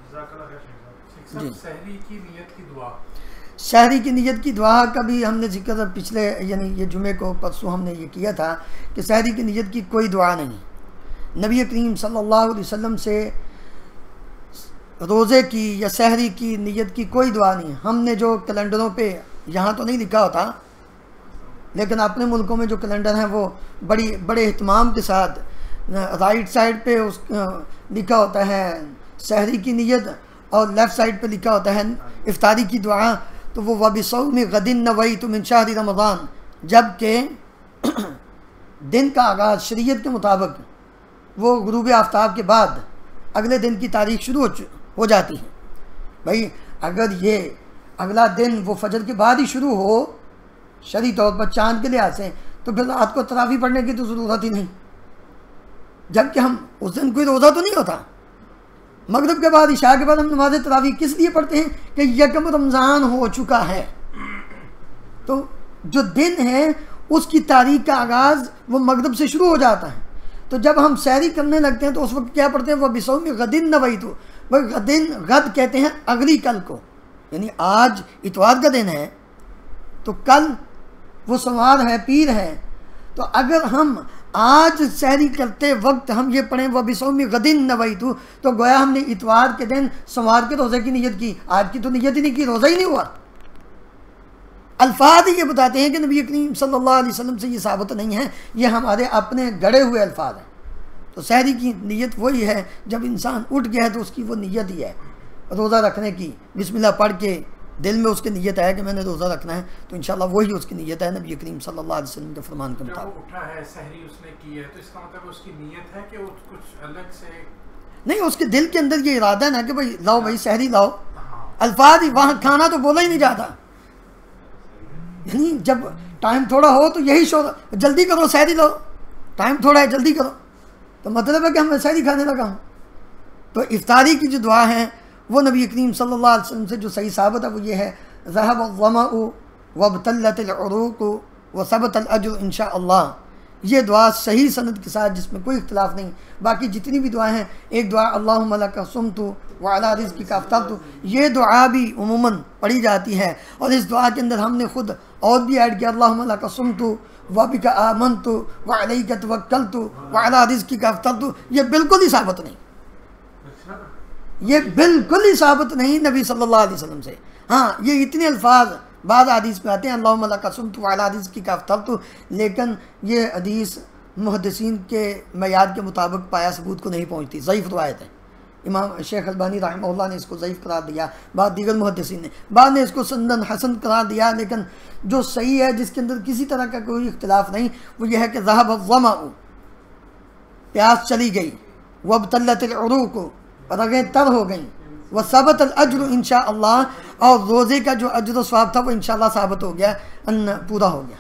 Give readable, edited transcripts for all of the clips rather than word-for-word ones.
جی سحری کی نیت کی دعا، شہری کی نیت کی دعا کا بھی ہم نے ذکر پچھلے یعنی یہ جمعے کو پرسوں ہم نے یہ کیا تھا کہ شہری کی نیت کی کوئی دعا نہیں. نبی کریم صلی اللہ علیہ وسلم سے روزے کی یا سحری کی نیت کی کوئی دعا نہیں. ہم نے جو کیلنڈروں پہ یہاں تو نہیں لکھا ہوتا لیکن اپنے ملکوں میں جو کیلنڈر ہیں وہ بڑے اہتمام کے ساتھ رائٹ سائڈ پہ لکھا ہوتا ہے سحری کی نیت اور لیفٹ سائڈ پہ لکھا ہوتا ہے افطاری کی دعا. تو وہ وَبِصَوْمِ غَدٍ نَوَيْتُ مِنْ شَهْرِ رمضان، جب کہ دن کا آغاز شریعت کے مطابق وہ غروب آفتاب کے بعد اگلے دن کی تاریخ شروع ہو جاتی ہے. بھائی اگر یہ اگلا دن وہ فجر کے بعد ہی شروع ہو شرعی طور پر چاند کے لحاظ سے تو پھر رات کو تراویح پڑھنے کی تو ضرورت ہی نہیں، جبکہ ہم اس دن کوئی روزہ تو نہیں ہوتا. مغرب کے بعد عشاء کے بعد ہم نماز تراویح کس لیے پڑھتے ہیں کہ یکم رمضان ہو چکا ہے. تو جو دن ہے اس کی تاریخ کا آغاز وہ مغرب سے شروع ہو جاتا ہے. تو جب ہم سحری کرنے لگتے ہیں تو اس وقت کیا پڑھتے ہیں؟ وہ بِصَوْمِ غَدٍ نَوَيْتُ، غد کہتے ہیں اگلی کل کو، یعنی آج اتوار کا دن ہے تو کل وہ سوار ہے، پیر ہے. تو اگر ہم آج سحری کرتے وقت ہم یہ پڑھیں وَبِصَوْمِ غَدٍ نَوَيْتُ تو گویا ہم نے اتوار کے دن سوار کے روزے کی نیت کی، آج کی تو نیت ہی نہیں کی، روزہ ہی نہیں ہوا. الفاظ یہ بتاتے ہیں کہ نبی کریم صلی اللہ علیہ وسلم سے یہ ثابت نہیں ہے، یہ ہمارے اپنے گڑے ہوئے الفاظ ہیں. تو سحری کی نیت وہی ہے جب انسان اٹھ گیا ہے تو اس کی وہ نیت ہی ہے روزہ رکھنے کی. بسم اللہ پڑھ کے دل میں اس کی نیت ہے کہ میں نے روزہ رکھنا ہے تو انشاءاللہ وہی اس کی نیت ہے نبی کریم صلی اللہ علیہ وسلم کے فرمان کے مطابق. جب وہ اٹھا ہے سحری اس نے کی ہے تو اس کا مطلب اس کی نیت ہے کہ وہ کچھ الگ سے نہیں، اس کے دل کے اندر یہ ارادہ ہے نا کہ بھائی لاؤ بھائی سحری لاؤ. الفاظ ہی وہاں کھانا تو بولا ہی نہیں جاتا، یعنی جب ٹائم تھوڑا ہو تو یہی شور جلدی کرو سحری لاؤ، ٹائم تھوڑا ہے جلدی کرو، تو مطلب ہے کہ ہم سحری کھانے لگا ہوں. تو افطاری کی جو دعا ہے وہ نبی کریم صلی اللہ علیہ وسلم سے جو صحیح ثابت ہے وہ یہ ہے ذهب الظمأ وابتلت العروق وثبت الاجر انشاءاللہ. یہ دعا صحیح سند کے ساتھ جس میں کوئی اختلاف نہیں. باقی جتنی بھی دعائیں ہیں، ایک دعا اللہم لک صمت وعلی رزقک افطرت، یہ دعا بھی عموماً پڑھی جاتی ہے اور اس دعا کے اندر ہم نے خود اور بھی ایڈ کیا اللہم لک صمت وبک آمنت وعلیک توکلت وعلی رزقک افطرت. یہ بالکل ہی ثابت نہیں، یہ بالکل ہی ثابت نہیں نبی صلی اللہ علیہ وسلم سے. ہاں یہ اتنے الفاظ بعض حدیث میں آتے ہیں اللہم لک صمت وعلی رزقک افطرت، لیکن یہ حدیث محدثین کے معیار کے مطابق پایا ثبوت کو نہیں پہنچتی، ضعیف روایت ہے. امام شیخ البانی رحمہ اللہ نے اس کو ضعیف قرار دیا، بعض دیگر محدثین نے، بعض نے اس کو سندن حسن قرار دیا. لیکن جو صحیح ہے جس کے اندر کسی طرح کا کوئی اختلاف نہیں وہ یہ ہے کہ ذهب الظمأ، پیاس چلی گئی، وابتلت العروق، رگیں تر ہو گئیں، وثبت الاجر انشاءاللہ، اور روزے کا جو اجر و ثواب تھا وہ انشاءاللہ ثابت ہو گیا، پورا ہو گیا.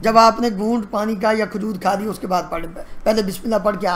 جب آپ نے گھونٹ پانی کا یا کھجور کھا لی اس کے بعد پڑھ، پہلے بسم اللہ پڑھ کے